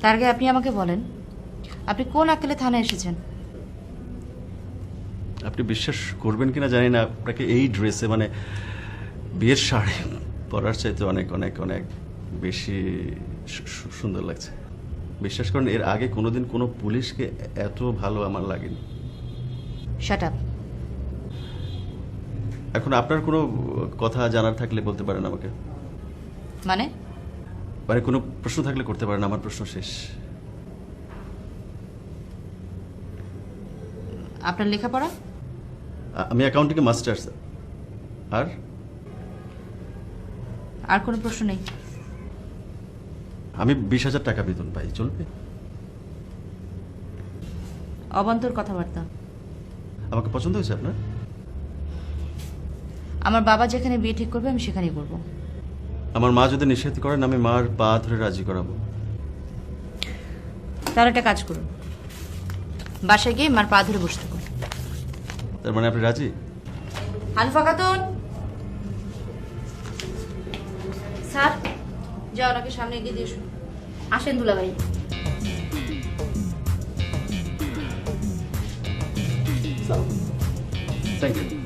তার আগে আপনি আমাকে বলেন, আপনি কোন আক্কেলে থানায় এসেছেন? আপনি বিশ্বাস করবেন কিনা জানি না, আপনাকে এই ড্রেসে মানে বিয়ের শাড়ি পরার চাইতে অনেক অনেক অনেক বেশি সুন্দর লাগছে। বিশ্বাস করেন, এর আগে কোনোদিন কোনো পুলিশকে এত ভালো আমার লাগেনি। Shut up. এখন আপনার কোনো কথা জানার থাকলে বলতে পারেন আমাকে। মানে? মানে কোনো প্রশ্ন থাকলে করতে পারেন, আমার প্রশ্ন শেষ। আপনার লেখাপড়া? আমি অ্যাকাউন্টিংয়ে মাস্টার্স। আর আর কোনো প্রশ্ন নেই? আমি 20,000 টাকা বেতন পাই, চলবে? অবান্তর কথাবার্তা। আমাকে পছন্দ হয়েছে আপনার? আমার বাবা যেখানে বিয়ে ঠিক করবে আমি সেখানেই করব। আমার মা যদি নিষেধ করেন, আমি মার পা ধরে রাজি করাবো। তাহলে একটা কাজ করুন, বাসায় গিয়ে মার পা ধরে বসে থাকুন। তার মানে আপনি রাজি? হানিফা খাতুন, স্যার যাও, ওনাকে সামনে এগিয়ে দিয়ে এসো। আসেন দুলাভাই। Thank you.